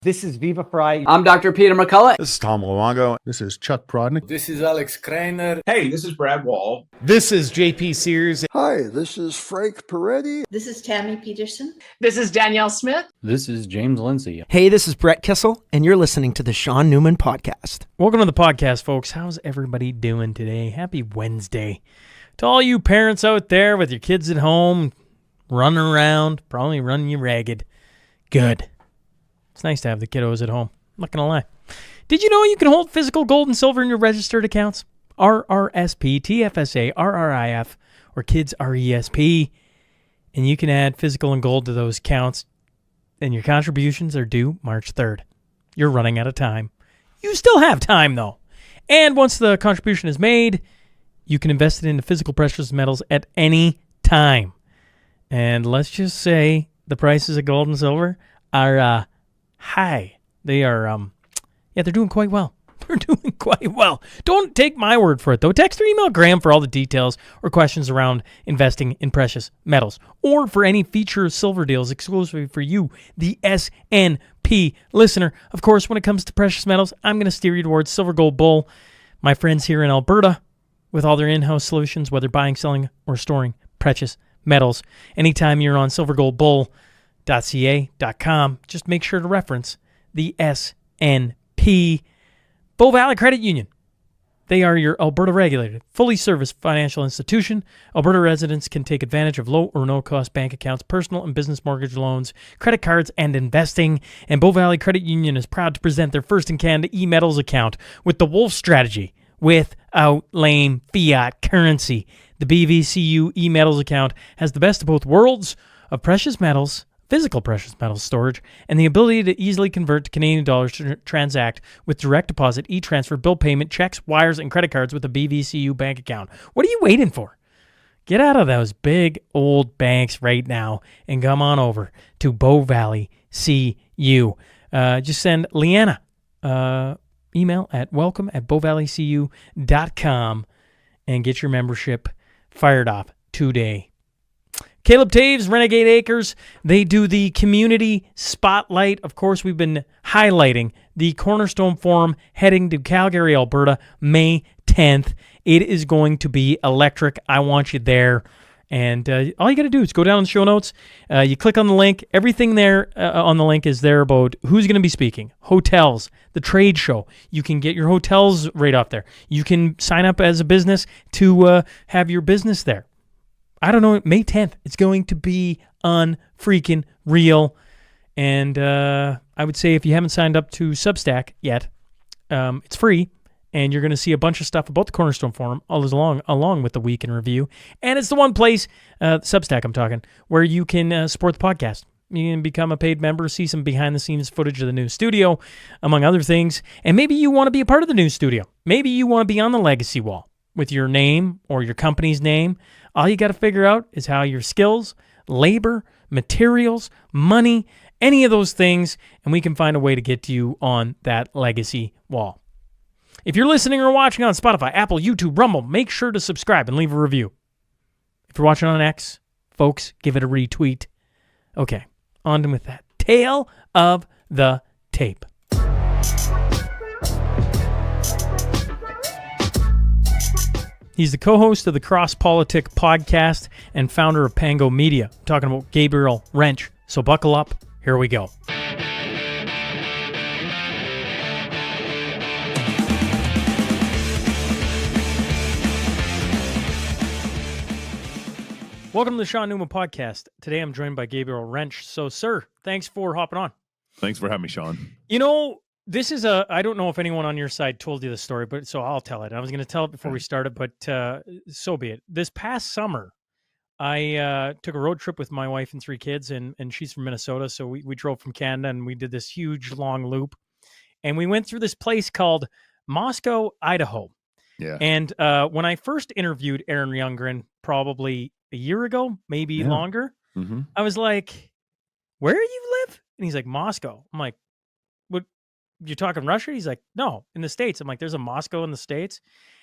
This is Viva Fry. I'm Dr. Peter McCullough. This is Tom Luongo. This is Chuck Prodnick. This is Alex Kreiner. Hey, this is Brad Wall. This is JP Sears. Hi, this is Frank Peretti. This is Tammy Peterson. This is Danielle Smith. This is James Lindsay. Hey, this is Brett Kissel, and you're listening to the Shaun Newman Podcast. Welcome to the podcast, folks. How's everybody doing today? Happy Wednesday. To all you parents out there with your kids at home, running around, probably running you ragged. Good. It's nice to have the kiddos at home. I'm not going to lie. Did you know you can hold physical gold and silver in your registered accounts? RRSP, TFSA, RRIF, or Kids RESP. And you can add physical and gold to those accounts, and your contributions are due March 3rd. You're running out of time. You still have time, though. And once the contribution is made, you can invest it into physical precious metals at any time. And let's just say the prices of gold and silver are high. They are, they're doing quite well. They're doing quite well. Don't take my word for it, though. Text or email Graham for all the details or questions around investing in precious metals, or for any feature silver deals exclusively for you, the SNP listener. Of course, when it comes to precious metals, I'm going to steer you towards Silver Gold Bull. My friends here in Alberta, with all their in-house solutions, whether buying, selling, or storing precious metals. Anytime you're on silvergoldbull.ca.com, just make sure to reference the SNP. Bow Valley Credit Union. They are your Alberta regulated, fully serviced financial institution. Alberta residents can take advantage of low or no-cost bank accounts, personal and business mortgage loans, credit cards, and investing. And Bow Valley Credit Union is proud to present their first in Canada e-metals account with the Wolf strategy, without lame fiat currency. The BVCU e-metals account has the best of both worlds of precious metals, physical precious metals storage, and the ability to easily convert to Canadian dollars to transact with direct deposit, e-transfer, bill payment, checks, wires, and credit cards with a BVCU bank account. What are you waiting for? Get out of those big old banks right now and come on over to Bow Valley CU. Just send Leanna email at welcome@bowvalleycu.com and get your membership fired up today. Caleb Taves, Renegade Acres, they do the community spotlight. Of course, we've been highlighting the Cornerstone Forum heading to Calgary, Alberta, May 10th. It is going to be electric. I want you there. And all you got to do is go down in the show notes. You click on the link. Everything there on the link is there about who's going to be speaking, hotels, the trade show. You can get your hotels right up there. You can sign up as a business to have your business there. I don't know, May 10th. It's going to be unfreaking real. And I would say if you haven't signed up to Substack yet, it's free. And you're going to see a bunch of stuff about the Cornerstone Forum all along with the week in review. And it's the one place, Substack I'm talking, where you can support the podcast. You can become a paid member, see some behind-the-scenes footage of the new studio, among other things. And maybe you want to be a part of the new studio. Maybe you want to be on the legacy wall with your name or your company's name. All you got to figure out is how your skills, labor, materials, money, any of those things, and we can find a way to get you on that legacy wall. If you're listening or watching on Spotify, Apple, YouTube, Rumble, make sure to subscribe and leave a review. If you're watching on X, folks, give it a retweet. Okay, on with that. Tale of the tape. He's the co-host of the CrossPolitik podcast and founder of Pango Media. I'm talking about Gabriel Rench. So buckle up. Here we go. Welcome to the Shaun Newman podcast. Today I'm joined by Gabriel Rench. So, sir, thanks for hopping on. Thanks for having me, Shaun. You know, this is I don't know if anyone on your side told you the story, but so I'll tell it. I was going to tell it before we started, but so be it. This past summer, I took a road trip with my wife and 3 kids, and she's from Minnesota. So we drove from Canada and we did this huge long loop. And we went through this place called Moscow, Idaho. Yeah. And when I first interviewed Aaron Youngren, probably a year ago, maybe longer, I was like, where do you live? And he's like, Moscow. I'm like, what? You're talking Russia? He's like, no, in the States. I'm like, there's a Moscow in the States.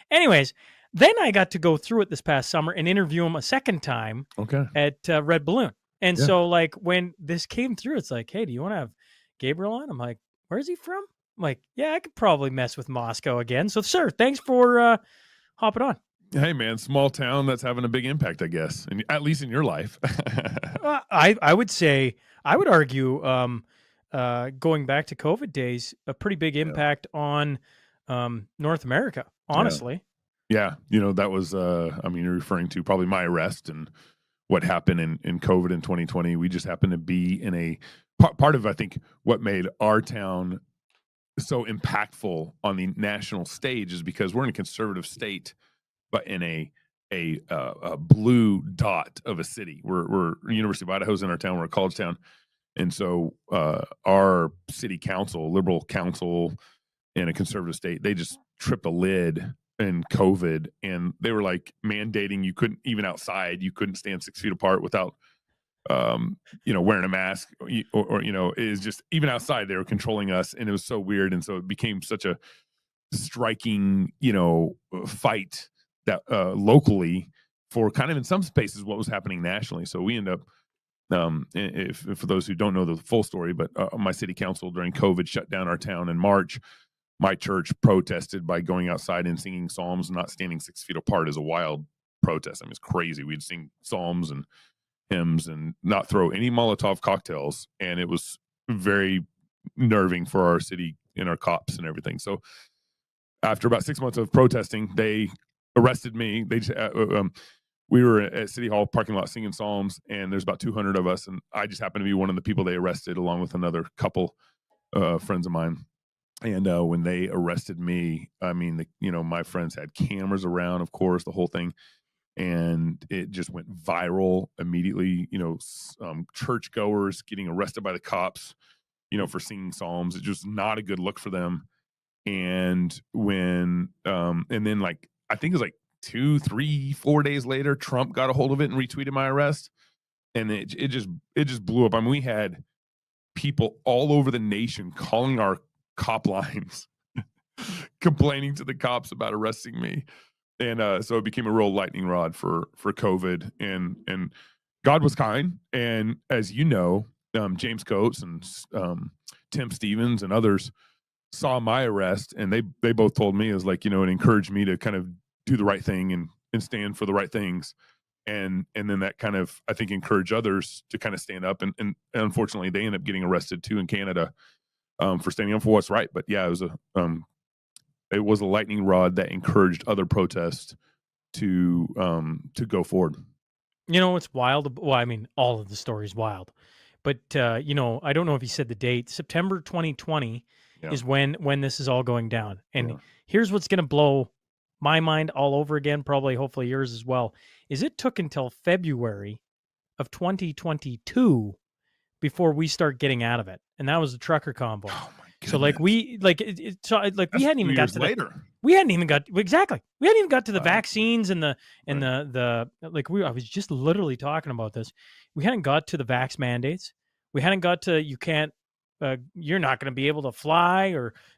Anyways, then I got to go through it this past summer and interview him a second time at Red Balloon. And so like when this came through, it's like, hey, do you want to have Gabriel on? I'm like, where's he from? I'm like, yeah, I could probably mess with Moscow again. So, sir, thanks for hopping on. Hey, man, small town that's having a big impact, I guess, and at least in your life. I would say, I would argue, going back to COVID days, a pretty big impact on North America, honestly. Yeah, that was, you're referring to probably my arrest and what happened in COVID in 2020. We just happened to be in a part of, I think, what made our town so impactful on the national stage is because we're in a conservative state, but in a blue dot of a city. We're University of Idaho's in our town. We're a college town. And so our city council, liberal council in a conservative state, they just tripped a lid in COVID, and they were like mandating you couldn't, even outside, you couldn't stand 6 feet apart without wearing a mask, or is just, even outside they were controlling us, and it was so weird. And so it became such a striking fight that locally for kind of in some spaces what was happening nationally. So we end up if for those who don't know the full story, but my city council during COVID shut down our town in March. My church protested by going outside and singing psalms, not standing 6 feet apart, is a wild protest. I mean, it's crazy. We'd sing psalms and hymns and not throw any Molotov cocktails, and it was very nerving for our city and our cops and everything. So after about 6 months of protesting, they arrested me. They we were at City Hall parking lot singing psalms, and there's about 200 of us, and I just happened to be one of the people they arrested, along with another couple friends of mine. And when they arrested me, I mean, my friends had cameras around, of course, the whole thing, and it just went viral immediately. Churchgoers getting arrested by the cops, for singing psalms. It's just not a good look for them. And when, and then I think it was 2, 3, 4 days later, Trump got a hold of it and retweeted my arrest, and it just blew up. I mean, we had people all over the nation calling our cop lines, complaining to the cops about arresting me, and so it became a real lightning rod for COVID. And God was kind, and as you know, James Coates and Tim Stevens and others saw my arrest, and they both told me, it encouraged me to kind of do the right thing and stand for the right things. And then that kind of, I think, encouraged others to kind of stand up. And unfortunately, they ended up getting arrested too in Canada for standing up for what's right. But yeah, it was a lightning rod that encouraged other protests to go forward. It's wild. Well, I mean, all of the story is wild. But, I don't know if he said the date. September 2020 is when this is all going down. And here's what's going to blow my mind all over again, probably, hopefully yours as well, is it took until February of 2022 before we start getting out of it. And that was the trucker convoy. Oh my goodness. So we hadn't even got to later. We hadn't even got to the vaccines and I was just literally talking about this. We hadn't got to the vax mandates. We hadn't got to, you're not going to be able to fly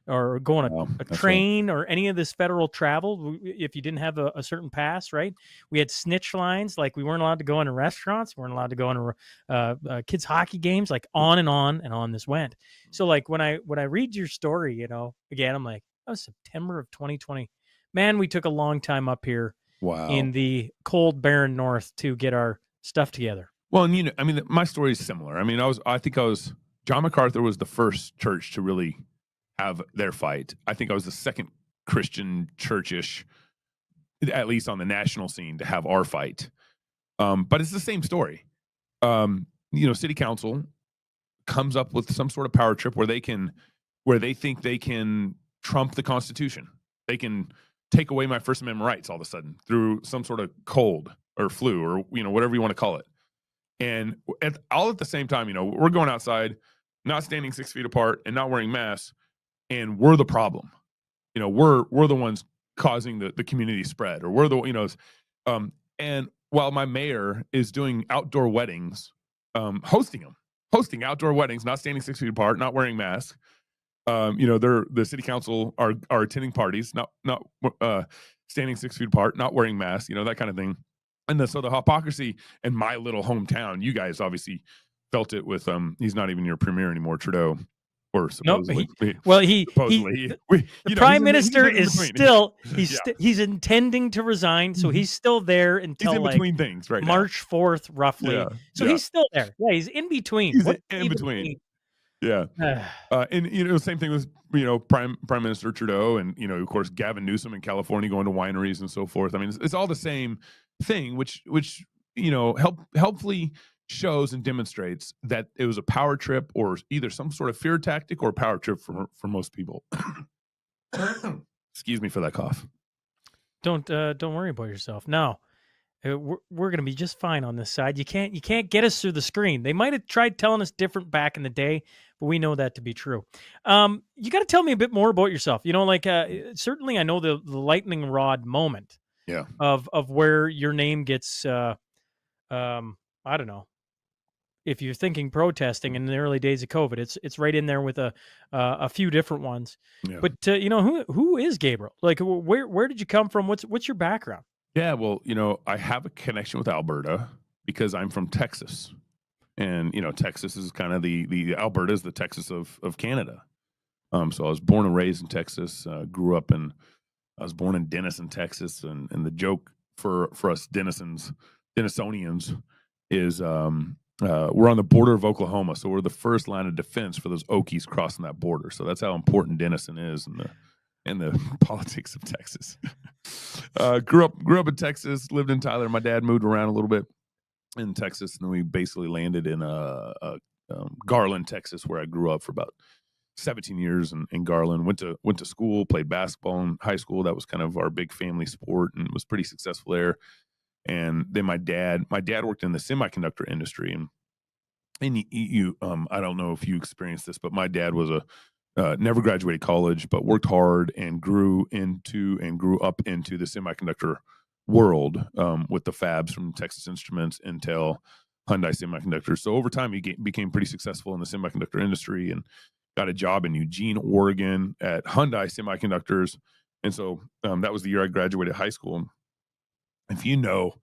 or go on a train or any of this federal travel if you didn't have a certain pass, right? We had snitch lines, we weren't allowed to go into restaurants, we weren't allowed to go into kids' hockey games, on and on this went. So when I read your story, again, I'm like, that was September of 2020. Man, we took a long time up here in the cold, barren north to get our stuff together. Well, and my story is similar. I mean, John MacArthur was the first church to really have their fight. I think I was the second Christian church-ish, at least on the national scene, to have our fight. But it's the same story. City council comes up with some sort of power trip where they think they can trump the Constitution. They can take away my First Amendment rights all of a sudden through some sort of cold or flu or whatever you want to call it. And all at the same time, we're going outside, not standing 6 feet apart and not wearing masks, and we're the problem. We're the ones causing the community spread, or we're the and while my mayor is doing outdoor weddings, hosting outdoor weddings, not standing 6 feet apart, not wearing masks. The city council are attending parties, not standing 6 feet apart, not wearing masks, that kind of thing. And so the hypocrisy in my little hometown, you guys obviously felt it with, he's not even your premier anymore, Trudeau. or No, supposedly. well, he Supposedly. the prime minister he's in is between. still Yeah. he's intending to resign, so he's still there He's until in like between things right now. March 4th, roughly. Yeah. So Yeah. he's still there. Yeah, he's in between. He's What's in between. Yeah. mean? And same thing with Prime Minister Trudeau, and of course Gavin Newsom in California going to wineries and so forth. I mean, it's all the same thing, which helpfully shows and demonstrates that it was a power trip, or either some sort of fear tactic or power trip for most people. Excuse me for that cough. Don't worry about yourself. No. We're gonna be just fine on this side. You can't get us through the screen. They might have tried telling us different back in the day, but we know that to be true. You got to tell me a bit more about yourself. Certainly I know the lightning rod moment. Yeah. Of where your name gets. I don't know. If you're thinking protesting in the early days of COVID, it's right in there with a few different ones. Yeah. But who is Gabriel? Like where did you come from? What's your background? Yeah, well, I have a connection with Alberta because I'm from Texas. And, Texas is kind of the Alberta is the Texas of Canada. So I was born and raised in Texas, I was born in Denison, Texas. And the joke for us Denisonians is we're on the border of Oklahoma. So we're the first line of defense for those Okies crossing that border. So that's how important Denison is in the politics of Texas. Grew up in Texas, lived in Tyler. My dad moved around a little bit in Texas, and then we basically landed in Garland, Texas, where I grew up for about 17 years in Garland. Went to school, played basketball in high school. That was kind of our big family sport, and was pretty successful there. And then my dad worked in the semiconductor industry, and I don't know if you experienced this, but my dad was never graduated college, but worked hard and grew up into the semiconductor world with the fabs from Texas Instruments, Intel, Hyundai Semiconductors. So over time, he became pretty successful in the semiconductor industry and got a job in Eugene, Oregon at Hyundai Semiconductors. And so that was the year I graduated high school. If you know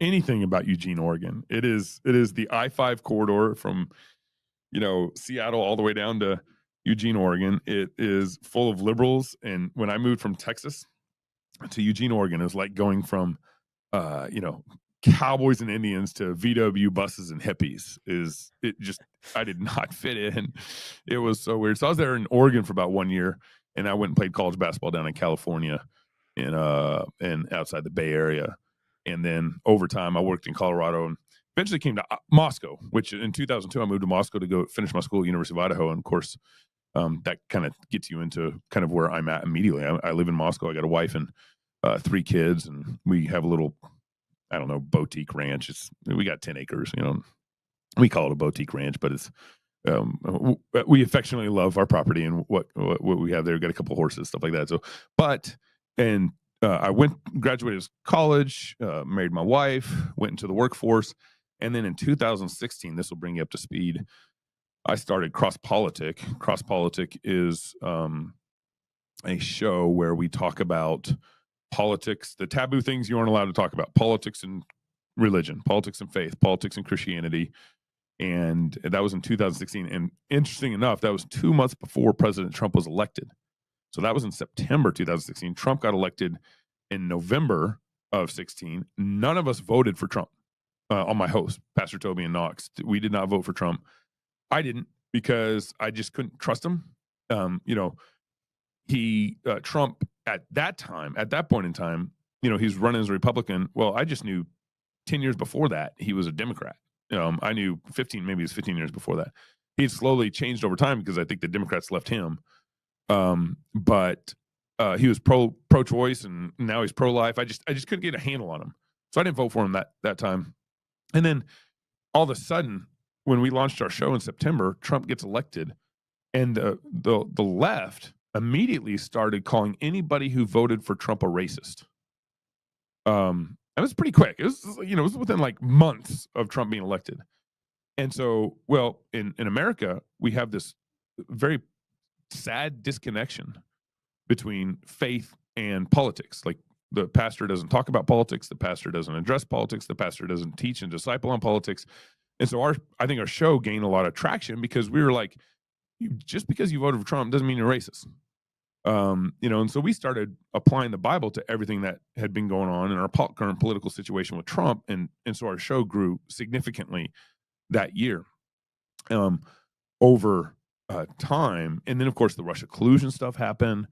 anything about Eugene, Oregon, it is the I-5 corridor from Seattle all the way down to Eugene, Oregon. It is full of liberals. And when I moved from Texas to Eugene, Oregon, it was like going from, cowboys and Indians to VW buses and hippies. I did not fit in. It was so weird. So I was there in Oregon for about 1 year, and I went and played college basketball down in California and outside the Bay Area. And then over time, I worked in Colorado and eventually came to Moscow, which in 2002, I moved to Moscow to go finish my school at University of Idaho. And of course, that kind of gets you into kind of where I'm at immediately. I live in Moscow. I got a wife and 3 kids, and we have a little, I don't know, boutique ranch. We got 10 acres, we call it a boutique ranch, but it's, we affectionately love our property and what we have there. We got a couple of horses, stuff like that. So, I graduated college, married my wife, went into the workforce. And then in 2016, this will bring you up to speed, I started CrossPolitik. CrossPolitik is a show where we talk about politics, the taboo things you aren't allowed to talk about, politics and religion, politics and faith, politics and Christianity. And that was in 2016. And interesting enough, that was 2 months before President Trump was elected. So that was in September 2016. Trump got elected in November of 16. None of us voted for Trump. On my host, Pastor Toby and Knox, we did not vote for Trump. I didn't, because I just couldn't trust him. Trump at that point in time, he's running as a Republican. Well, I just knew 10 years before that he was a Democrat. I knew 15 years before that. He'd slowly changed over time because I think the Democrats left him. But he was pro-choice, and now he's pro-life. I just couldn't get a handle on him, so I didn't vote for him that time. And then all of a sudden, when we launched our show in September, Trump gets elected, and the left immediately started calling anybody who voted for Trump a racist. It was pretty quick. It was within like months of Trump being elected. And so, well, in America, we have this very sad disconnection between faith and politics. Like, the pastor doesn't talk about politics. The pastor doesn't address politics. The pastor doesn't teach and disciple on politics. And so I think our show gained a lot of traction because we were like, just because you voted for Trump doesn't mean you're racist. And so we started applying the Bible to everything that had been going on in our current political situation with Trump, and so our show grew significantly that year over time. And then, of course, the Russia collusion stuff happened.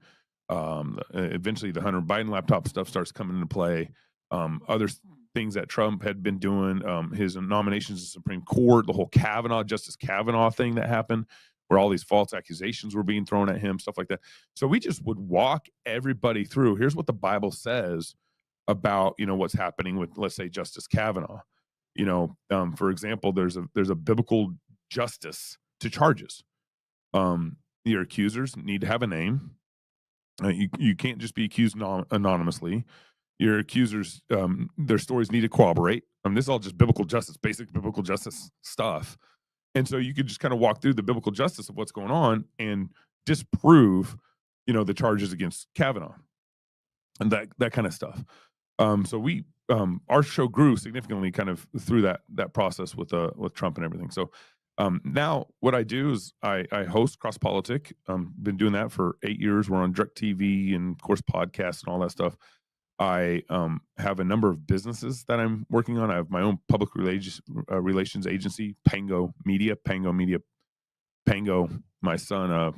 Eventually, the Hunter Biden laptop stuff starts coming into play. Other things that Trump had been doing, his nominations to the Supreme Court, the whole Justice Kavanaugh thing that happened, where all these false accusations were being thrown at him, stuff like that. So we just would walk everybody through. Here's what the Bible says about, what's happening with, let's say, Justice Kavanaugh. For example, there's a biblical justice to charges. Your accusers need to have a name. You can't just be accused anonymously. Your accusers, their stories need to corroborate. This is all just biblical justice, basic biblical justice stuff. And so you could just kind of walk through the biblical justice of what's going on and disprove, the charges against Kavanaugh and that kind of stuff. So we, our show grew significantly kind of through that process with Trump and everything. So now what I do is I host CrossPolitik. Been doing that for 8 years. We're on DirecTV and, of course, podcasts and all that stuff. I have a number of businesses that I'm working on. I have my own public relations agency, Pango Media. Pango, my son,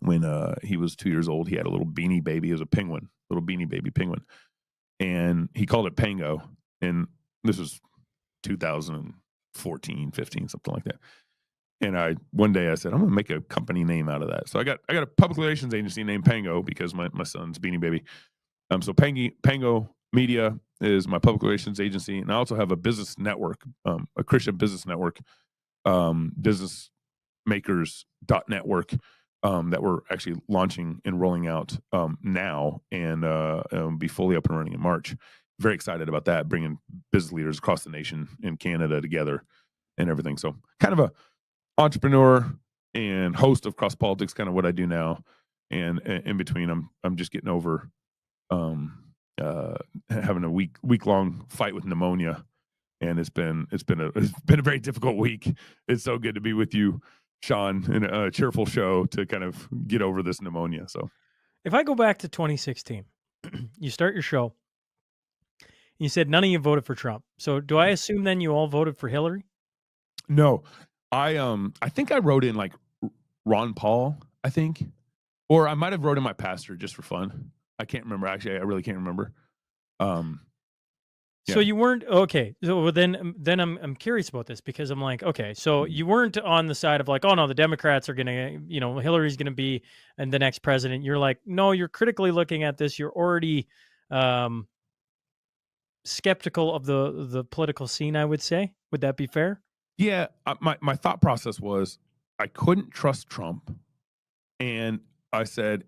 when he was 2 years old, he had a little beanie baby. It was a penguin, little beanie baby penguin. And he called it Pango. And this was 2014, 15, something like that. And one day I said, I'm going to make a company name out of that. So I got a public relations agency named Pango because my son's beanie baby. So Pango Media is my public relations agency, and I also have a business network, a Christian business network, businessmakers.network, that we're actually launching and rolling out now, and be fully up and running in March. Very excited about that, bringing business leaders across the nation and Canada together and everything. So kind of a entrepreneur and host of CrossPolitik, kind of what I do now. And in between, I'm just getting over having a week-long fight with pneumonia, and it's been a very difficult week. It's so good to be with you, Shaun, in a cheerful show to kind of get over this pneumonia. So if I go back to 2016, you start your show, you said none of you voted for Trump. So do I assume then you all voted for Hillary? No, I think I wrote in like Ron Paul, I think, or I might have wrote in my pastor just for fun. I can't remember. Actually, I really can't remember. So you weren't okay. So then I'm curious about this, because I'm like, okay, so you weren't on the side of like, oh no, the Democrats are gonna, Hillary's gonna be the next president. You're like, no, you're critically looking at this. You're already skeptical of the political scene, I would say. Would that be fair? Yeah, my thought process was I couldn't trust Trump, and I said,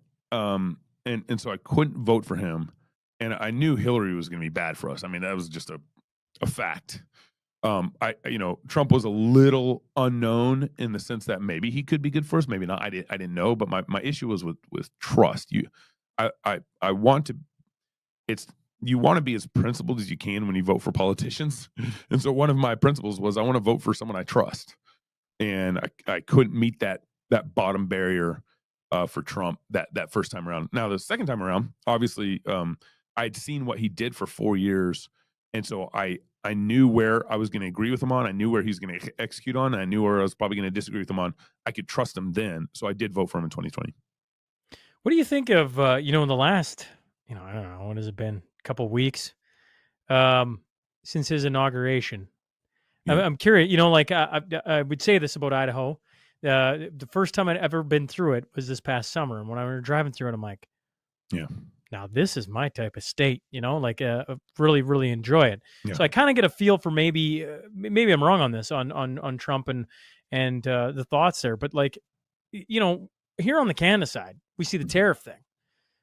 and so I couldn't vote for him. And I knew Hillary was going to be bad for us. I mean, that was just a fact. Trump was a little unknown in the sense that maybe he could be good for us, maybe not. I didn't know, but my issue was with trust. You want to be as principled as you can when you vote for politicians. And so one of my principles was I want to vote for someone I trust. And I couldn't meet that bottom barrier for Trump that first time around. Now, the second time around, obviously, I'd seen what he did for 4 years. And so I knew where I was going to agree with him on. I knew where he's going to execute on. And I knew where I was probably going to disagree with him on. I could trust him then. So I did vote for him in 2020. What do you think of, in the last, I don't know, what has it been? A couple weeks since his inauguration? Yeah. I'm curious, I would say this about Idaho. The first time I'd ever been through it was this past summer. And when I was driving through it, I'm like, yeah, now this is my type of state, really, really enjoy it. Yeah. So I kind of get a feel for maybe I'm wrong on this, on Trump and the thoughts there. But here on the Canada side, we see the tariff thing,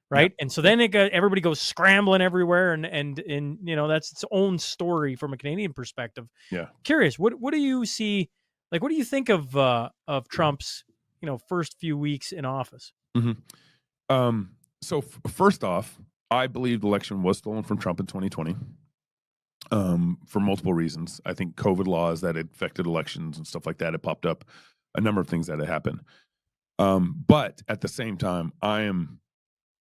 right? Yeah. And so then everybody goes scrambling everywhere, and that's its own story from a Canadian perspective. Yeah. Curious, what do you see? Like, what do you think of Trump's, first few weeks in office? Mm-hmm. So first off, I believe the election was stolen from Trump in 2020 for multiple reasons. I think COVID laws that affected elections and stuff like that had popped up. a number of things that had happened. But at the same time, I am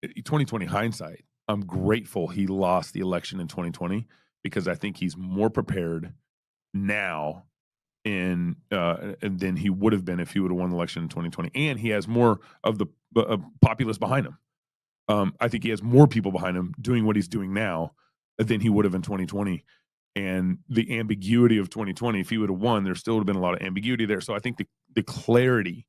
2020 hindsight. I'm grateful he lost the election in 2020 because I think he's more prepared now than he would have been if he would have won the election in 2020, and he has more of the populace behind him. I think he has more people behind him doing what he's doing now than he would have in 2020. And the ambiguity of 2020, if he would have won, there still would have been a lot of ambiguity there. So I think the clarity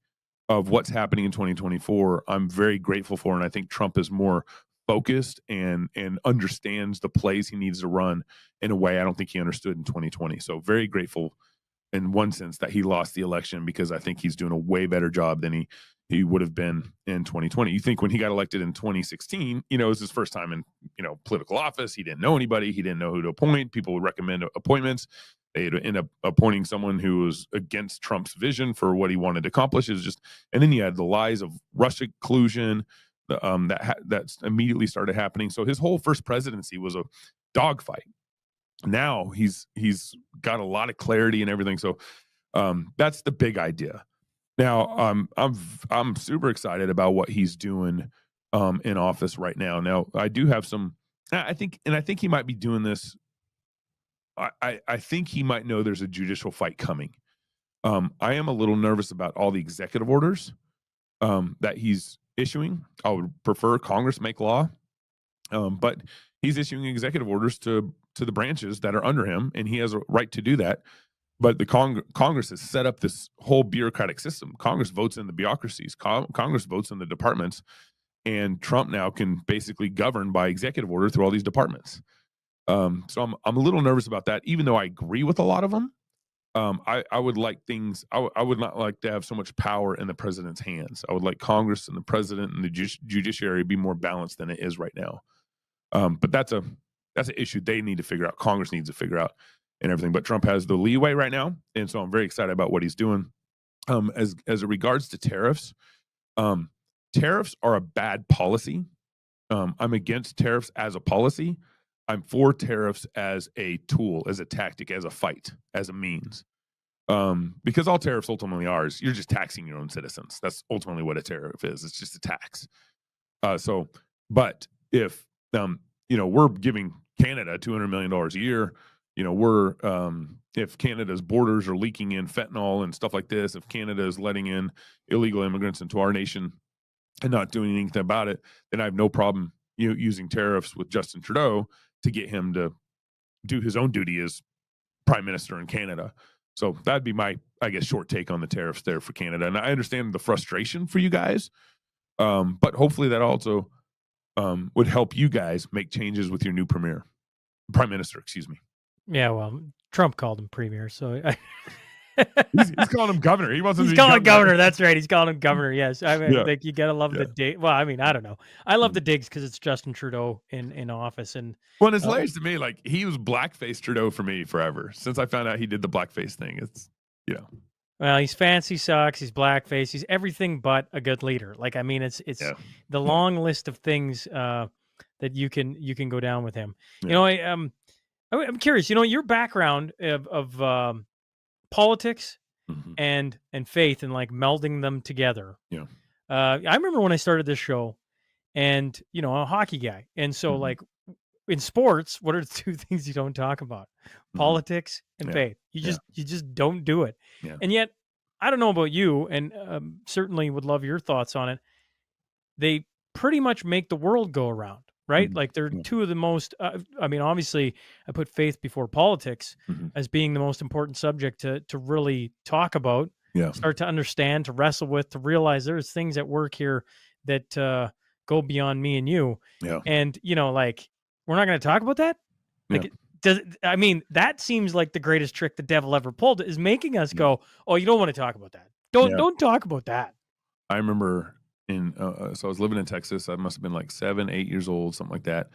of what's happening in 2024, I'm very grateful for. And I think Trump is more focused and understands the plays he needs to run in a way I don't think he understood in 2020. So very grateful in one sense that he lost the election, because I think he's doing a way better job than he would have been in 2020. You think when he got elected in 2016, it was his first time in, political office. He didn't know anybody. He didn't know who to appoint. People would recommend appointments. They'd end up appointing someone who was against Trump's vision for what he wanted to accomplish. And then you had the lies of Russia collusion that immediately started happening. So his whole first presidency was a dogfight. Now he's got a lot of clarity and everything. So that's the big idea. Now I'm super excited about what he's doing in office right now. Now I do have I think he might be doing this. I think he might know there's a judicial fight coming. I am a little nervous about all the executive orders that he's issuing. I would prefer Congress make law, but he's issuing executive orders to the branches that are under him, and he has a right to do that. But the Congress has set up this whole bureaucratic system. Congress votes in the bureaucracies. Congress votes in the departments, and Trump now can basically govern by executive order through all these departments. So I'm a little nervous about that, even though I agree with a lot of them. I would like things. I would not like to have so much power in the president's hands. I would like Congress and the president and the judiciary be more balanced than it is right now. But that's an issue they need to figure out. Congress needs to figure out and everything. But Trump has the leeway right now, and so I'm very excited about what he's doing. As it regards to tariffs, tariffs are a bad policy. I'm against tariffs as a policy. I'm for tariffs as a tool, as a tactic, as a fight, as a means. Because all tariffs ultimately are is you're just taxing your own citizens. That's ultimately what a tariff is. It's just a tax. But if we're giving Canada $200 million a year, if Canada's borders are leaking in fentanyl and stuff like this, if Canada is letting in illegal immigrants into our nation and not doing anything about it, then I have no problem using tariffs with Justin Trudeau to get him to do his own duty as prime minister in Canada. So that'd be my, I guess, short take on the tariffs there for Canada. And I understand the frustration for you guys, but hopefully that also would help you guys make changes with your new prime minister, excuse me. Yeah, well, Trump called him premier, so he's calling him governor. He wants him to be calling him governor. That's right. He's calling him governor. Yes, I mean, Yeah. like, you gotta love the dig. Well, I mean, I don't know. I love the digs because it's Justin Trudeau in office, and it's hilarious to me. Like, he was blackface Trudeau for me forever since I found out he did the blackface thing. It's well, he's fancy socks, he's blackface, he's everything but a good leader. Like, I mean, it's the long list of things that you can go down with him. Yeah. I'm curious. Your background of politics Mm-hmm. and faith and like melding them together. Yeah. I remember when I started this show, and I'm a hockey guy, and so like in sports, what are the two things you don't talk about? Politics and faith. You just don't do it. Yeah. And yet, I don't know about you, and certainly would love your thoughts on it. They pretty much make the world go around, right? Mm-hmm. Like, they're two of the most, obviously I put faith before politics as being the most important subject to really talk about, start to understand, to wrestle with, to realize there's things at work here that go beyond me and you. Yeah. And, like, we're not going to talk about that? Like, that seems like the greatest trick the devil ever pulled, is making us go, oh, you don't want to talk about that. Don't talk about that. I remember so I was living in Texas. I must have been like 7, 8 years old, something like that.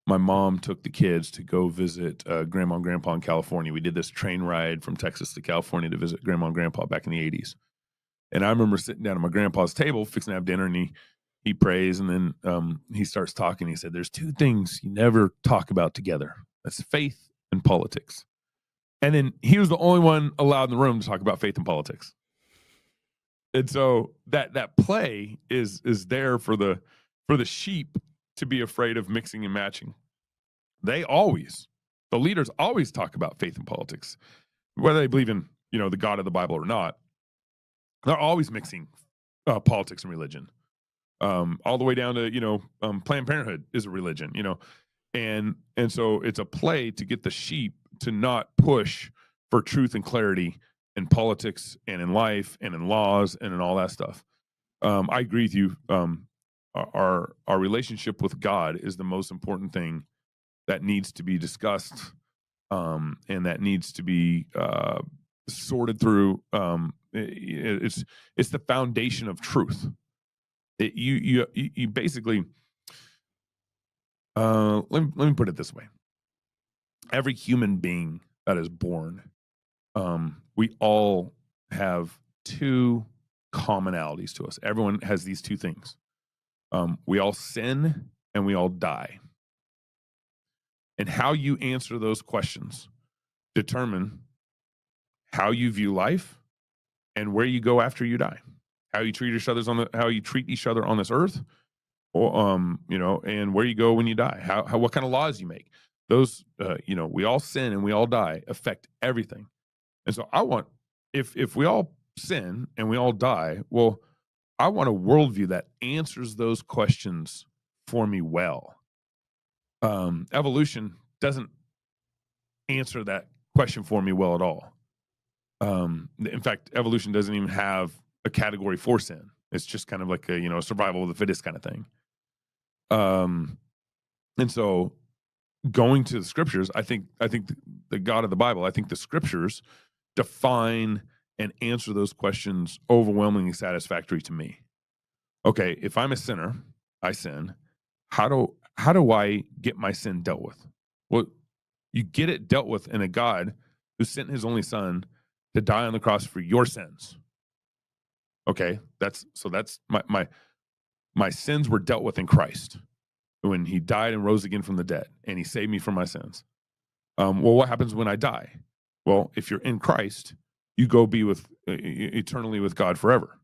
My mom took the kids to go visit Grandma and Grandpa in California. We did this train ride from Texas to California to visit Grandma and Grandpa back in the 80s. And I remember sitting down at my grandpa's table, fixing to have dinner, and he prays, and then he starts talking. He said, "There's two things you never talk about together. That's faith and politics." And then he was the only one allowed in the room to talk about faith and politics. And so that play is there for the sheep to be afraid of mixing and matching. The leaders always talk about faith and politics, whether they believe in the God of the Bible or not. They're always mixing politics and religion, all the way down to Planned Parenthood is a religion, and so it's a play to get the sheep to not push for truth and clarity in politics and in life and in laws and in all that stuff. I agree with you. Our relationship with God is the most important thing that needs to be discussed, and that needs to be sorted through. It's the foundation of truth. You basically let me put it this way. Every human being that is born, we all have two commonalities to us. Everyone has these two things. We all sin and we all die. And how you answer those questions determine how you view life and where you go after you die. How you treat each other on this earth, or and where you go when you die. How what kind of laws you make. Those we all sin and we all die affect everything. And so I want, if we all sin and we all die, well, I want a worldview that answers those questions for me well. Evolution doesn't answer that question for me well at all. In fact, evolution doesn't even have a category for sin. It's just kind of like a survival of the fittest kind of thing. And so going to the scriptures, I think the God of the Bible, I think the scriptures define and answer those questions overwhelmingly satisfactory to me. Okay, if I'm a sinner, I sin. How do I get my sin dealt with? Well, you get it dealt with in a God who sent his only son to die on the cross for your sins. Okay, that's my sins were dealt with in Christ when he died and rose again from the dead, and he saved me from my sins. Well, what happens when I die? Well, if you're in Christ, you go be with eternally with God forever.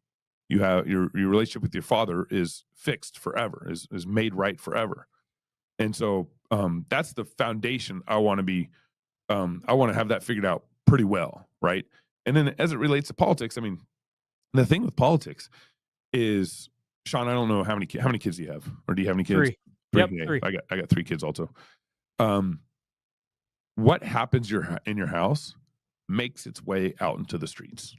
You have your relationship with your Father is fixed forever, is made right forever. And so that's the foundation I want to be. I want to have that figured out pretty well, right? And then as it relates to politics, I mean, the thing with politics is, Shaun, I don't know how many kids do you have, or do you have any kids? Three. Yep, three. I got 3 kids also. What happens in your house makes its way out into the streets.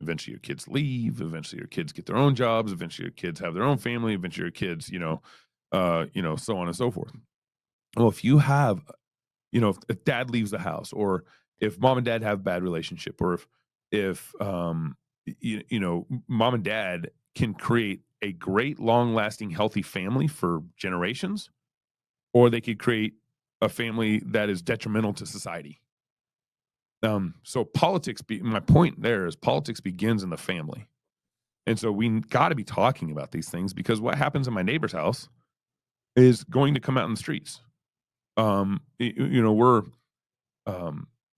Eventually your kids leave. Eventually your kids get their own jobs. Eventually your kids have their own family. Eventually your kids, so on and so forth. Well, if you have, if dad leaves the house, or if mom and dad have a bad relationship, or if mom and dad can create a great, long-lasting, healthy family for generations, or they could create a family that is detrimental to society. So politics, my point there is politics begins in the family. And so we got to be talking about these things, because what happens in my neighbor's house is going to come out in the streets.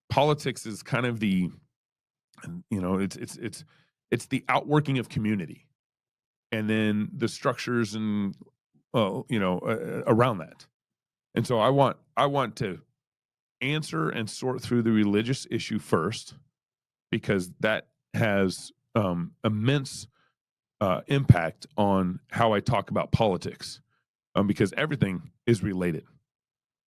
Politics is kind of the, it's the outworking of community, and then the structures and around that. And so I want to answer and sort through the religious issue first, because that has immense impact on how I talk about politics, because everything is related.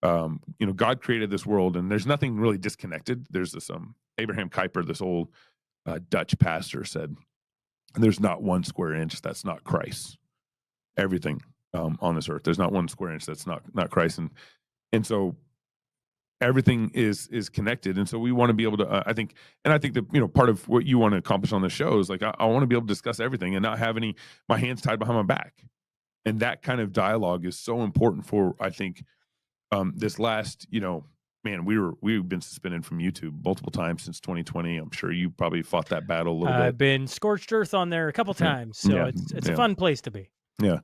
God created this world, and there's nothing really disconnected. There's this Abraham Kuyper, this old Dutch pastor, said, "There's not one square inch that's not Christ. Everything on this earth, there's not one square inch that's not Christ." And so everything is connected. And so we want to be able to, I think that, part of what you want to accomplish on the show is like, I want to be able to discuss everything and not have my hands tied behind my back. And that kind of dialogue is so important for, I think, this last, man, we've been suspended from YouTube multiple times since 2020. I'm sure you probably fought that battle a little bit. I've been scorched earth on there a couple times, so it's a fun place to be. Yeah.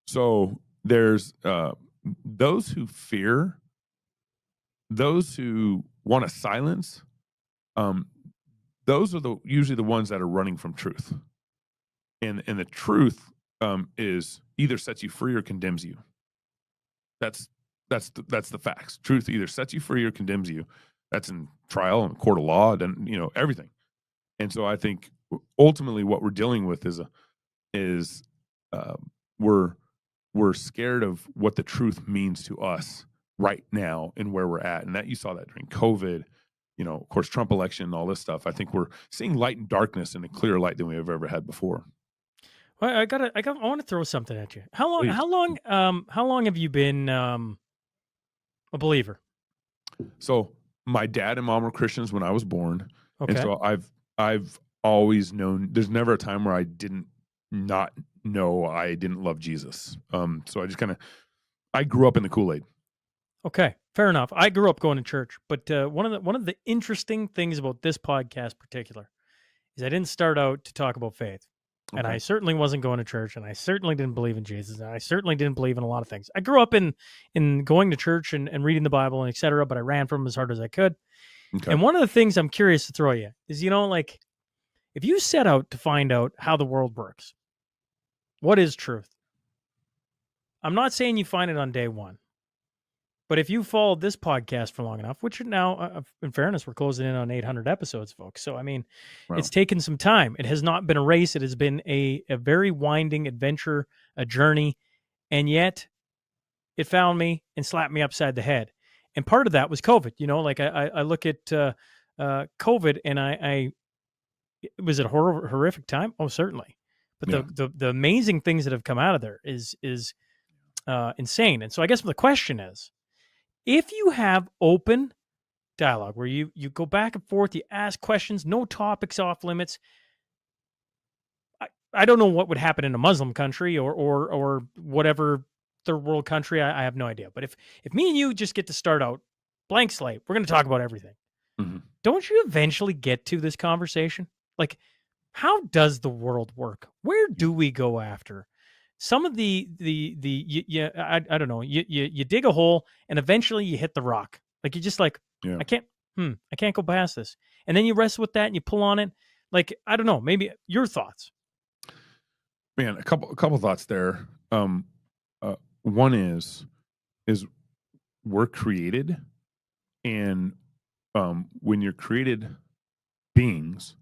So there's those who fear, those who want to silence, those are usually the ones that are running from truth. and the truth is either sets you free or condemns you. That's the facts. Truth either sets you free or condemns you. That's in trial and court of law, and everything. And so I think ultimately what we're dealing with is we're scared of what the truth means to us right now and where we're at. And that you saw that during COVID, of course, Trump election, all this stuff. I think we're seeing light and darkness in a clearer light than we have ever had before. Well, I want to throw something at you. How Please. long have you been a believer? So my dad and mom were Christians when I was born. Okay. And so I've always known, there's never a time where I didn't not know I didn't love Jesus. So I just I grew up in the Kool-Aid. Okay, fair enough. I grew up going to church, but one of the interesting things about this podcast, particular, is I didn't start out to talk about faith, and I certainly wasn't going to church, and I certainly didn't believe in Jesus, and I certainly didn't believe in a lot of things. I grew up in going to church and reading the Bible and etc., but I ran from them as hard as I could. Okay. And one of the things I'm curious to throw you is, like, if you set out to find out how the world works, what is truth? I'm not saying you find it on day one. But if you followed this podcast for long enough, which now, in fairness, we're closing in on 800 episodes, folks. So, I mean, It's taken some time. It has not been a race. It has been a very winding adventure, a journey. And yet it found me and slapped me upside the head. And part of that was COVID. Like I look at COVID and was it a horrific time? Oh, certainly. But the amazing things that have come out of there is insane. And so I guess the question is, if you have open dialogue where you go back and forth, you ask questions, no topics off limits. I don't know what would happen in a Muslim country or whatever third world country. I have no idea. But if me and you just get to start out blank slate, we're going to talk about everything. Mm-hmm. Don't you eventually get to this conversation? Like, how does the world work? Where do we go after? Some of I don't know, you dig a hole and eventually you hit the rock. Like, you're just like, I can't go past this. And then you wrestle with that and you pull on it. Like, I don't know, maybe your thoughts. Man, a couple thoughts there. One is we're created, and when you're created beings,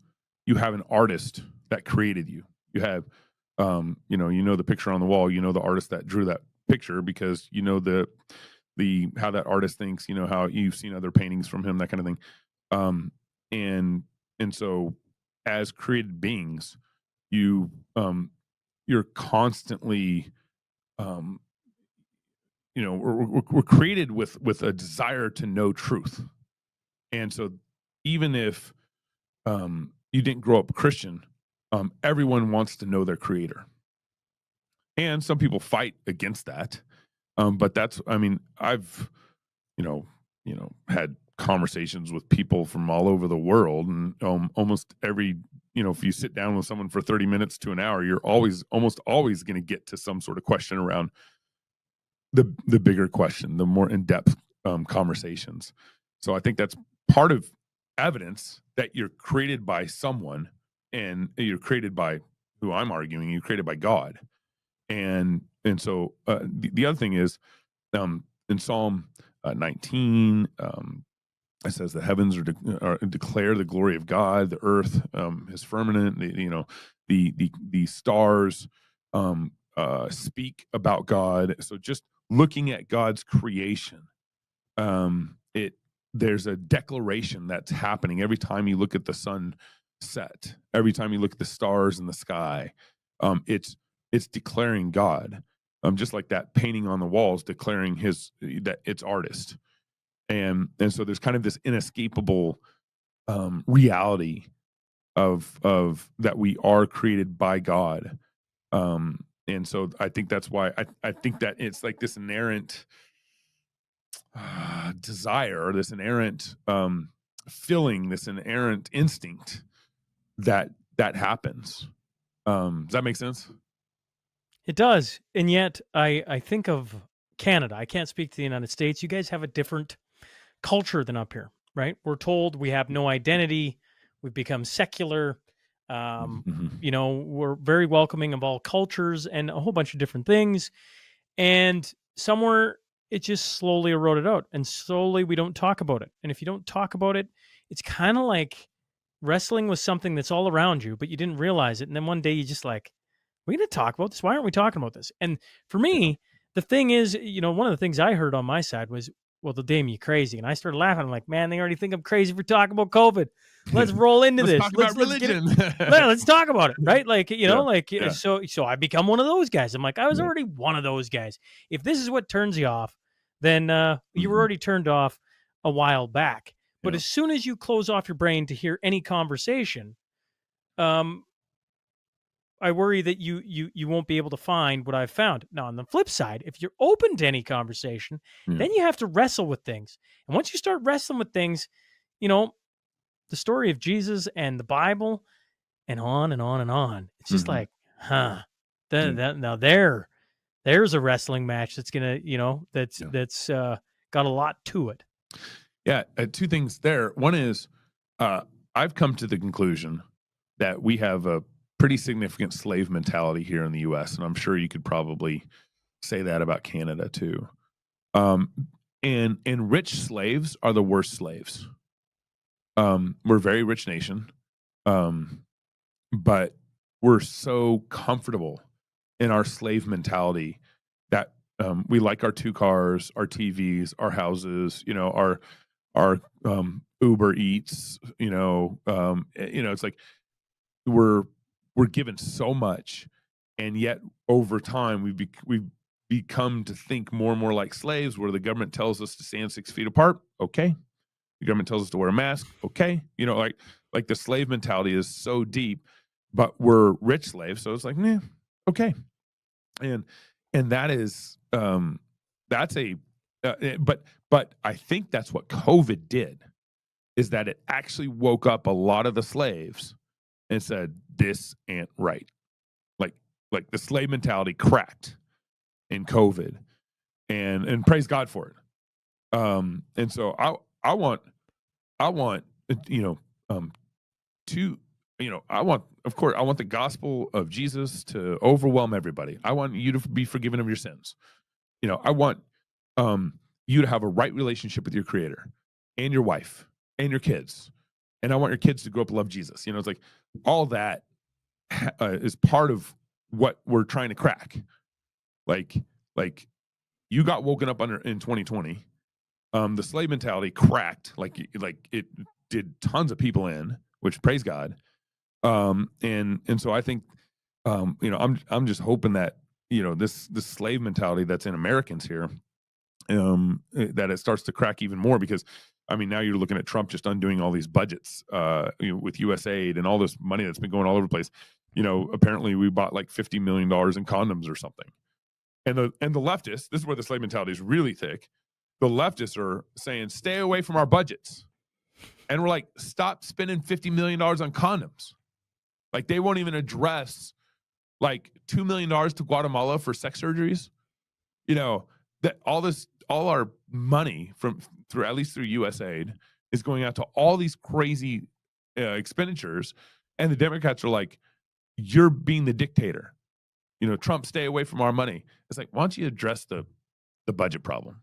you have an artist that created you. You have the picture on the wall, the artist that drew that picture, because the how that artist thinks, how you've seen other paintings from him, that kind of thing. And so as created beings, you're constantly, we're created with a desire to know truth. And so even if you didn't grow up Christian, everyone wants to know their creator. And some people fight against that. But I've, had conversations with people from all over the world, and almost every, if you sit down with someone for 30 minutes to an hour, you're almost always going to get to some sort of question around the bigger question, the more in-depth conversations. So I think that's part of evidence that you're created by someone, and you're created by, who I'm arguing, you're created by God. And so the other thing is, in Psalm 19, it says the heavens declare the glory of God, the earth, his firmament, the stars speak about God. So just looking at God's creation, there's a declaration that's happening every time you look at the sun set, every time you look at the stars in the sky. It's declaring God, just like that painting on the walls declaring that it's artist. And so there's kind of this inescapable reality of that we are created by God. And so I think that's why I think that it's like this inerrant desire, this inerrant feeling, this inerrant instinct that happens. Does that make sense? It does. And yet I think of Canada. I can't speak to the United States. You guys have a different culture than up here, right? We're told we have no identity. We've become secular. You know, we're very welcoming of all cultures and a whole bunch of different things. And somewhere it just slowly eroded out, and slowly we don't talk about it. And if you don't talk about it, it's kind of like wrestling with something that's all around you, but you didn't realize it. And then one day you just like, we're going to talk about this. Why aren't we talking about this? And for me, the thing is, you know, one of the things I heard on my side was, well, they'll damn you crazy. And I started laughing. I'm like, man, they already think I'm crazy for talking about COVID. Let's roll into Let's this. talk about religion. Let's talk about it. Right. Like, you know, Yeah. so I become one of those guys. I'm like, I was already one of those guys. If this is what turns you off, then you were already turned off a while back. But as soon as you close off your brain to hear any conversation, I worry that you won't be able to find what I've found. Now, on the flip side, if you're open to any conversation, then you have to wrestle with things. And once you start wrestling with things, you know, the story of Jesus and the Bible and on and on and on. It's just like, now there's a wrestling match that's gonna, you know, that's got a lot to it. Yeah, two things there. One is I've come to the conclusion that we have a pretty significant slave mentality here in the U.S., and I'm sure you could probably say that about Canada too. And rich slaves are the worst slaves. We're a very rich nation, but we're so comfortable in our slave mentality that we like our 2 cars, our TVs, our houses, you know, our Uber Eats, it's like we're given so much, and yet over time we've become to think more and more like slaves, where the government tells us to stand 6 feet apart. Okay. The government tells us to wear a mask. Okay. You know, like the slave mentality is so deep, but we're rich slaves. So it's like, okay. And that is, that's but I think that's what COVID did, is that it actually woke up a lot of the slaves and said, this ain't right. Like the slave mentality cracked in COVID, and praise God for it. And so I want, I want the gospel of Jesus to overwhelm everybody. I want you to be forgiven of your sins. You know, I want you to have a right relationship with your Creator and your wife and your kids. And I want your kids to grow up to love Jesus. You know, it's like all that is part of what we're trying to crack. Like you got woken up in 2020. The slave mentality cracked, like it did tons of people in, which praise God. And so I think, I'm just hoping that, this slave mentality that's in Americans here, that it starts to crack even more, because I mean, now you're looking at Trump just undoing all these budgets, with USAID and all this money that's been going all over the place. You know, apparently we bought like $50 million in condoms or something. And the leftists, this is where the slave mentality is really thick. The leftists are saying, stay away from our budgets. And we're like, stop spending $50 million on condoms. Like, they won't even address like $2 million to Guatemala for sex surgeries. You know, that all our money through USAID is going out to all these crazy expenditures. And the Democrats are like, you're being the dictator. You know, Trump, stay away from our money. It's like, why don't you address the budget problem?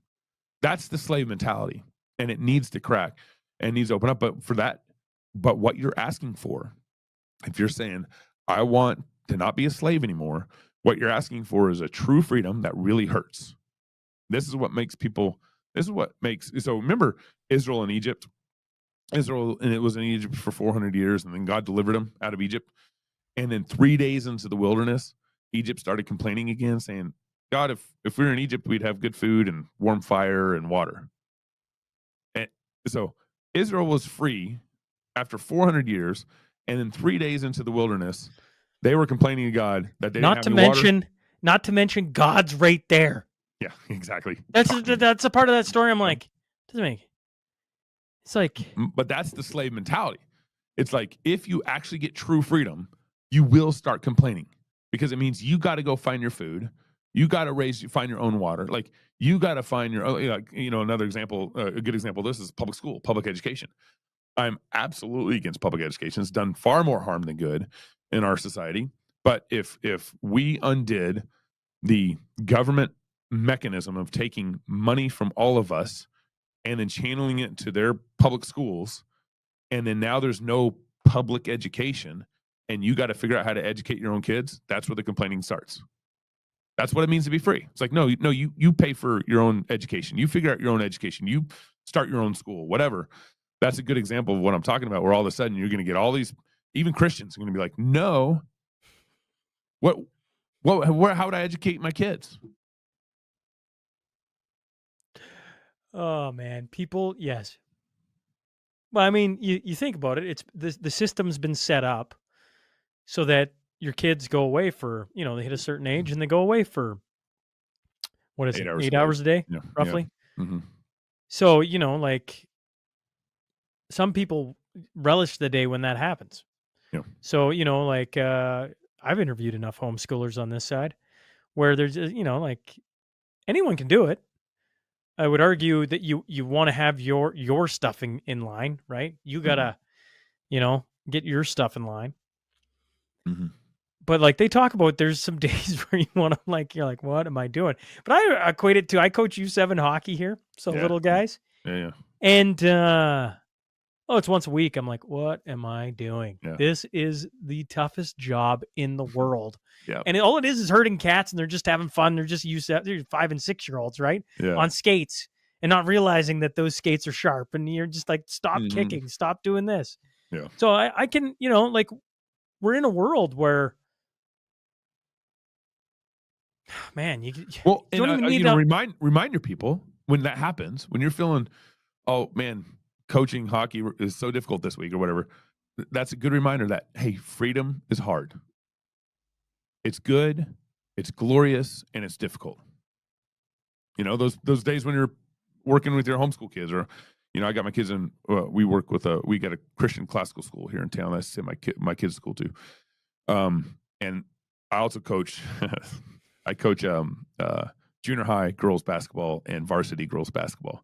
That's the slave mentality, and it needs to crack and needs to open up. But what you're asking for, if you're saying, I want to not be a slave anymore, what you're asking for is a true freedom that really hurts. This is what makes so remember Israel and Egypt. Israel, and it was in Egypt for 400 years, and then God delivered them out of Egypt. And then 3 days into the wilderness, Egypt started complaining again, saying, God, if we were in Egypt, we'd have good food and warm fire and water. And so Israel was free after 400 years, and then 3 days into the wilderness, they were complaining to God that they didn't have any water. Not to mention God's right there. Yeah, exactly. That's a part of that story. I'm like, doesn't make. It's like, but that's the slave mentality. It's like, if you actually get true freedom, you will start complaining, because it means you got to go find your food. You got to find your own water. Like, you got to find your own, another example, a good example of this is public school, public education. I'm absolutely against public education. It's done far more harm than good in our society. But if we undid the government mechanism of taking money from all of us and then channeling it to their public schools, and then now there's no public education, and you got to figure out how to educate your own kids, that's where the complaining starts. That's what it means to be free. It's like, no, you pay for your own education. You figure out your own education. You start your own school, whatever. That's a good example of what I'm talking about, where all of a sudden you're going to get all these, even Christians are going to be like, no, how would I educate my kids? Oh man, people, yes. Well, I mean, you think about it. It's the system's been set up so that your kids go away for, they hit a certain age and they go away for, what is 8 hours a day, Yeah, roughly. Yeah. Mm-hmm. So, like some people relish the day when that happens. Yeah. So, I've interviewed enough homeschoolers on this side where there's, like anyone can do it. I would argue that you want to have your stuff in line, right? You gotta, get your stuff in line. Mm-hmm. But like they talk about, there's some days where you want to you're like, what am I doing? But I equate it to, I coach U7 hockey here, so little guys. Yeah. And it's once a week. I'm like, what am I doing? Yeah. This is the toughest job in the world. Yeah. And all it is hurting cats, and they're just having fun. They're just they're 5 and 6 year olds, right? Yeah. On skates, and not realizing that those skates are sharp, and you're just like, stop kicking, stop doing this. Yeah. So I can, we're in a world where, man, you don't even need to remind your people when that happens, when you're feeling, oh man, coaching hockey is so difficult this week or whatever. That's a good reminder that, hey, freedom is hard. It's good, it's glorious, and it's difficult. Those days when you're working with your homeschool kids, or I got my kids in. We got a Christian classical school here in town. I send my kids to school too. And I also coach. I coach junior high girls basketball and varsity girls basketball,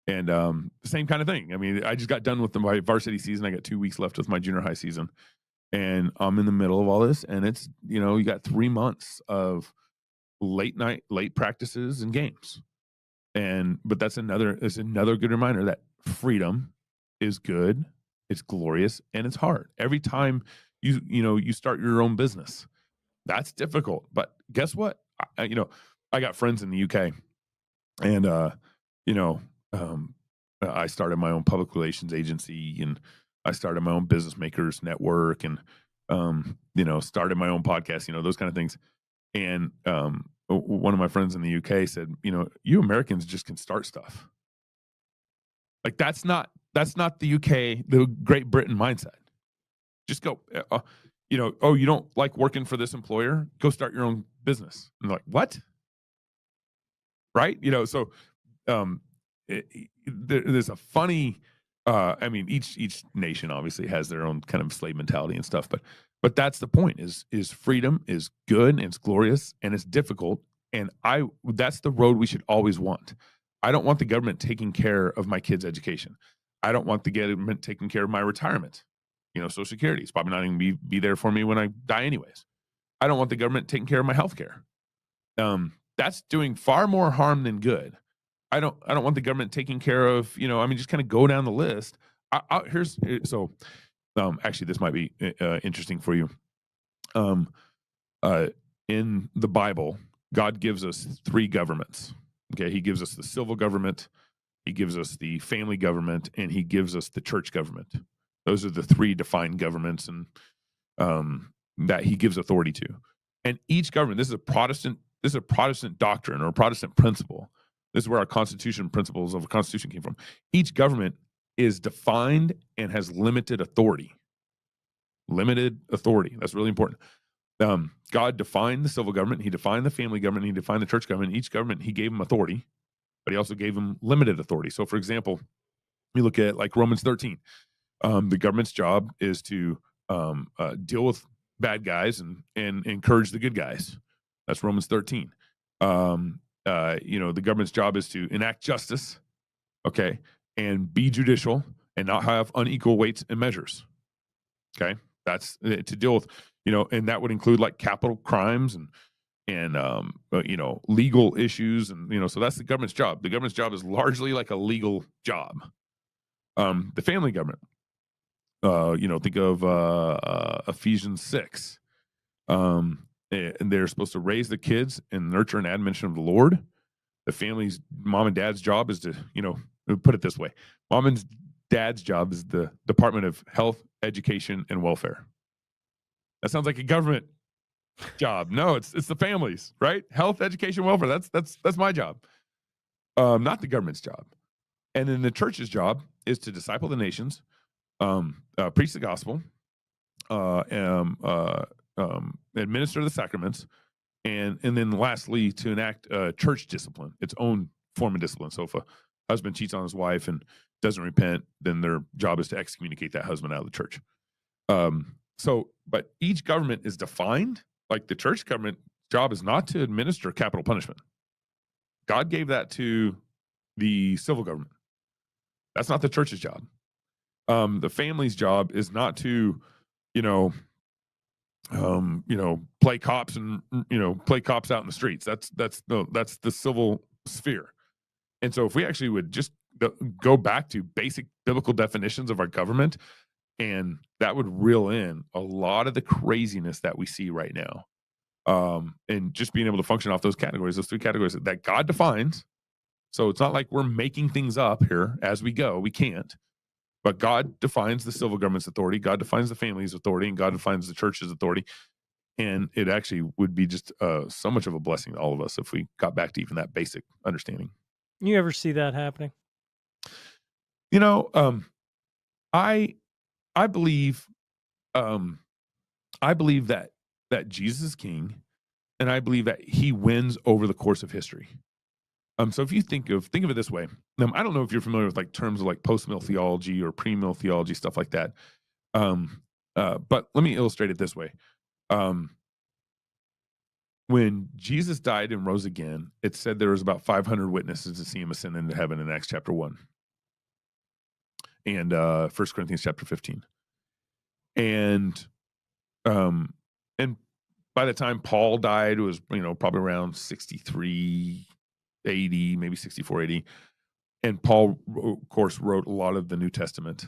and the same kind of thing. I mean, I just got done with my varsity season. I got 2 weeks left with my junior high season, and I'm in the middle of all this. And it's you got 3 months of late practices and games. But it's another good reminder that freedom is good, it's glorious, and it's hard. Every time you start your own business, that's difficult. But guess what? I got friends in the UK, and I started my own public relations agency, and I started my own business makers network, and started my own podcast, those kind of things. And one of my friends in the UK said, you Americans just can start stuff. Like that's not the UK, the Great Britain mindset. Just go, you don't like working for this employer? Go start your own business. And they're like, what? Right? So there's a funny, each nation obviously has their own kind of slave mentality and stuff, but that's the point is freedom is good and it's glorious and it's difficult. And that's the road we should always want. I don't want the government taking care of my kids' education. I don't want the government taking care of my retirement. Social Security is probably not even be there for me when I die anyways. I don't want the government taking care of my health care. That's doing far more harm than good. I don't want the government taking care of, just kind of go down the list. Actually, this might be interesting for you. In the Bible, God gives us 3 governments. Okay, He gives us the civil government, He gives us the family government, and He gives us the church government. Those are the 3 defined governments, and that He gives authority to. And each government, this is a Protestant doctrine or a Protestant principle. This is where our Constitution principles of a Constitution came from. Each government is defined and has limited authority. Limited authority. That's really important. God defined the civil government. He defined the family government. He defined the church government. Each government, He gave them authority, but He also gave them limited authority. So, for example, we look at like Romans 13. The government's job is to deal with bad guys and encourage the good guys. That's Romans 13. The government's job is to enact justice, okay, and be judicial and not have unequal weights and measures. Okay, that's to deal with, and that would include like capital crimes and legal issues, and so that's the government's job. The government's job is largely like a legal job. The family government, think of Ephesians 6. And they're supposed to raise the kids and nurture and admonition of the Lord. The family's mom and dad's job is to, put it this way: mom and dad's job is the Department of Health, Education, and Welfare. That sounds like a government job. No, it's the families, right? Health, education, welfare. That's my job, not the government's job. And then the church's job is to disciple the nations, preach the gospel, administer the sacraments, and then lastly to enact church discipline, its own form of discipline. So if a husband cheats on his wife and doesn't repent, then their job is to excommunicate that husband out of the church. But each government is defined. Like the church government job is not to administer capital punishment. God gave that to the civil government. That's not the church's job. The family's job is not to, play cops and play cops out in the streets. That's the civil sphere. And so if we actually would just go back to basic biblical definitions of our government, and that would reel in a lot of the craziness that we see right now. And just being able to function off those categories, those 3 categories that God defines. So it's not like we're making things up here as we go. We can't. But God defines the civil government's authority. God defines the family's authority, and God defines the church's authority. And it actually would be just so much of a blessing to all of us if we got back to even that basic understanding. You ever see that happening? I believe that Jesus is king, and I believe that he wins over the course of history. So if you think of it this way, I don't know if you're familiar with like terms of like post-mill theology or pre-mill theology, stuff like that. But let me illustrate it this way. When Jesus died and rose again, it said there was about 500 witnesses to see him ascend into heaven in Acts chapter 1 and 1 Corinthians chapter 15. And by the time Paul died, it was, probably around 63 AD, maybe 64 AD. And Paul, of course, wrote a lot of the New Testament.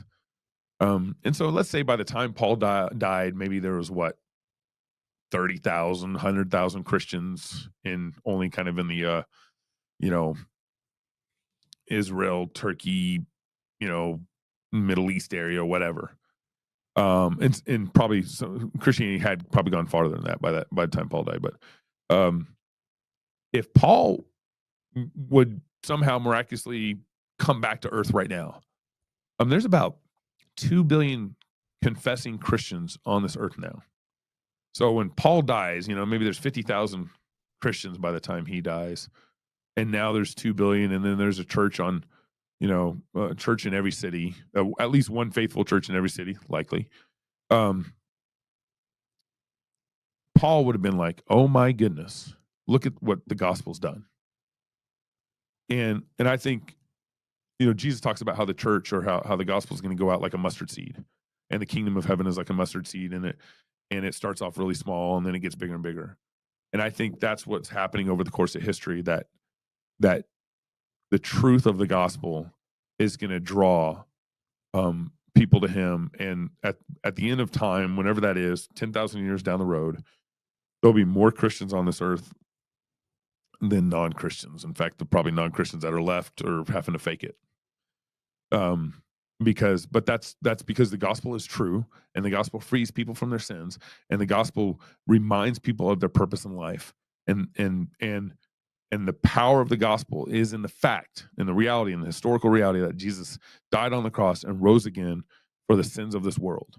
And so let's say by the time Paul died, maybe there was 30,000, 100,000 Christians in only kind of in the, Israel, Turkey, Middle East area, whatever. And probably Christianity had probably gone farther than that by the time Paul died. But if Paul would somehow miraculously come back to earth right now, there's about 2 billion confessing Christians on this earth now. So when Paul dies, maybe there's 50,000 Christians by the time he dies, and now there's 2 billion, and then there's a church on, a church in every city, at least one faithful church in every city, likely. Paul would have been like, "Oh my goodness, look at what the gospel's done." And I think, Jesus talks about how the church or how the gospel is going to go out like a mustard seed, and the kingdom of heaven is like a mustard seed, and it starts off really small, and then it gets bigger and bigger. And I think that's what's happening over the course of history, that the truth of the gospel is going to draw people to him. And at the end of time, whenever that is, 10,000 years down the road, there'll be more Christians on this earth than non-Christians. In fact, the probably non-Christians that are left are having to fake it. But that's because the gospel is true, and the gospel frees people from their sins, and the gospel reminds people of their purpose in life. And the power of the gospel is in the fact, in the reality, in the historical reality that Jesus died on the cross and rose again for the sins of this world.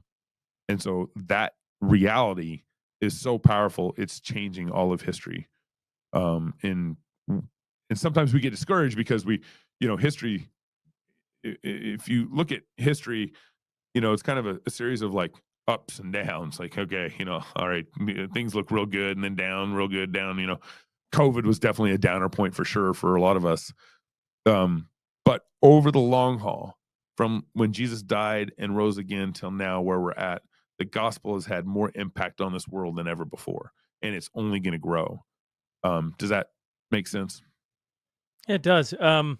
And so that reality is so powerful, it's changing all of history. And sometimes we get discouraged because history, if you look at history, it's kind of a series of like ups and downs. Like, okay, all right, things look real good and then down, real good, down. COVID was definitely a downer point for sure for a lot of us. But over the long haul, from when Jesus died and rose again till now where we're at, the gospel has had more impact on this world than ever before, and it's only going to grow. Does that make sense? It does. When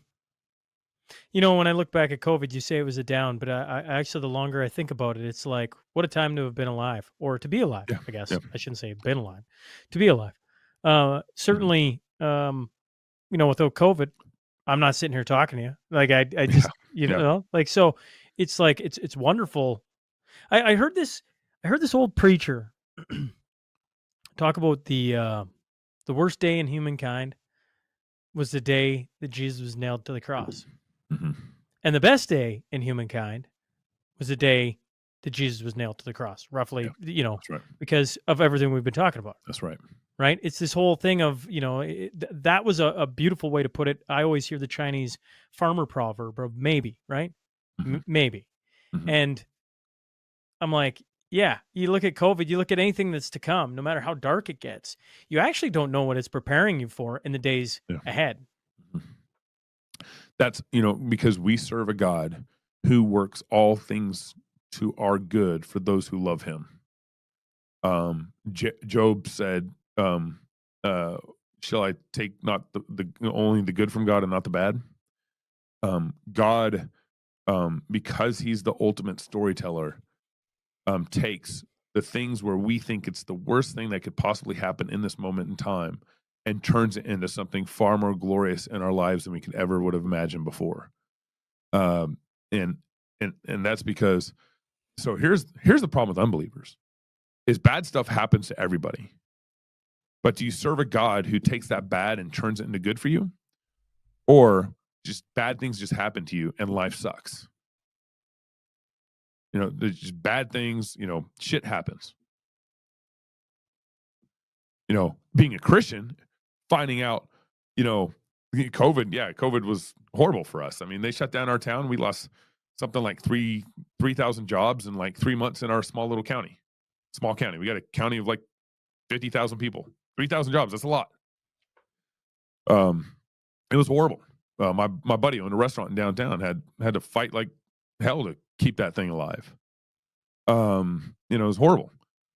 I look back at COVID, you say it was a down, but I actually, the longer I think about it, it's like, what a time to have been alive, or to be alive, Yeah, I guess. yeah. I shouldn't say been alive, to be alive. Certainly, without COVID, I'm not sitting here talking to you. Like I just, yeah. so it's like, it's wonderful. I heard this old preacher talk about the worst day in humankind was the day that Jesus was nailed to the cross. Mm-hmm. And the best day in humankind was the day that Jesus was nailed to the cross, roughly, That's right. because of everything we've been talking about. That's right. Right? It's this whole thing of, that was a beautiful way to put it. I always hear the Chinese farmer proverb of maybe, right? Mm-hmm. Maybe. Mm-hmm. And I'm like, yeah, you look at COVID, you look at anything that's to come, no matter how dark it gets, you actually don't know what it's preparing you for in the days ahead. That's, because we serve a God who works all things to our good for those who love him. Job said, shall I take not the only the good from God and not the bad? God, because he's the ultimate storyteller, takes the things where we think it's the worst thing that could possibly happen in this moment in time and turns it into something far more glorious in our lives than we could ever would have imagined before. And that's because, so here's the problem with unbelievers is bad stuff happens to everybody. But do you serve a God who takes that bad and turns it into good for you? Or just bad things just happen to you and life sucks? There's just bad things, shit happens. Being a Christian, finding out, COVID was horrible for us. I mean, they shut down our town. We lost something like 3,000 jobs in like 3 months in our small county. We got a county of like 50,000 people, 3,000 jobs. That's a lot. It was horrible. My buddy owned a restaurant in downtown, had to fight like hell to keep that thing alive. It was horrible,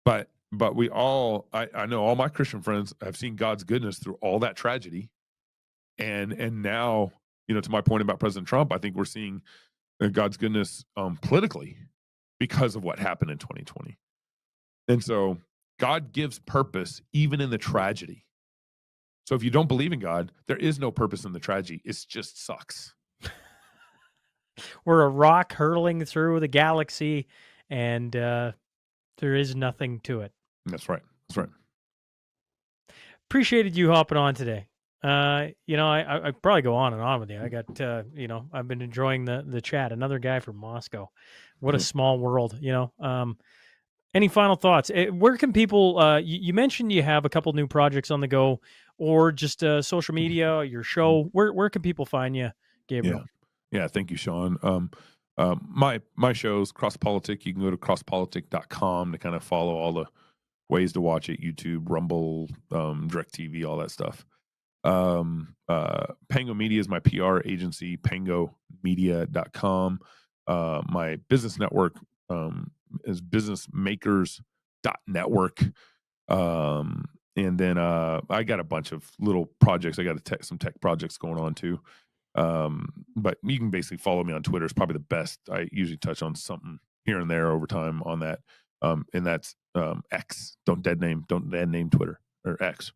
but we all, I know all my Christian friends have seen God's goodness through all that tragedy. And now, to my point about President Trump, I think we're seeing God's goodness politically because of what happened in 2020. And so God gives purpose even in the tragedy. So if you don't believe in God, there is no purpose in the tragedy. It just sucks. We're a rock hurtling through the galaxy, and there is nothing to it. That's right. Appreciated you hopping on today. I probably go on and on with you. I got, I've been enjoying the chat. Another guy from Moscow. What a small world, Any final thoughts? Where can people, you mentioned you have a couple new projects on the go, or just social media, your show. Where can people find you, Gabriel? Yeah. Thank you, Shaun. My show's CrossPolitik. You can go to CrossPolitik.com to kind of follow all the ways to watch it: YouTube, Rumble, DirecTV, all that stuff. Pango Media is my PR agency, pangomedia.com. My business network is businessmakers.network. And then I got a bunch of little projects. I got some tech projects going on too. But you can basically follow me on Twitter. It's probably the best. I usually touch on something here and there over time on that. And that's X. Don't dead name Twitter or X.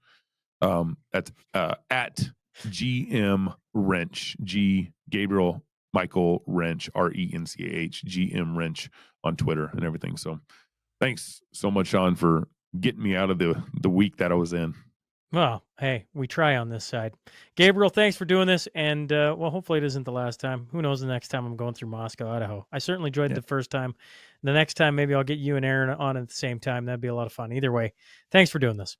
That's at GM Rench, G Gabriel Michael Rench, RENCAH, GM Rench on Twitter and everything. So thanks so much, Shaun, for getting me out of the week that I was in. Well, hey, we try on this side. Gabriel, thanks for doing this. And, hopefully it isn't the last time. Who knows the next time I'm going through Moscow, Idaho. I certainly enjoyed the first time. The next time, maybe I'll get you and Aaron on at the same time. That'd be a lot of fun. Either way, thanks for doing this.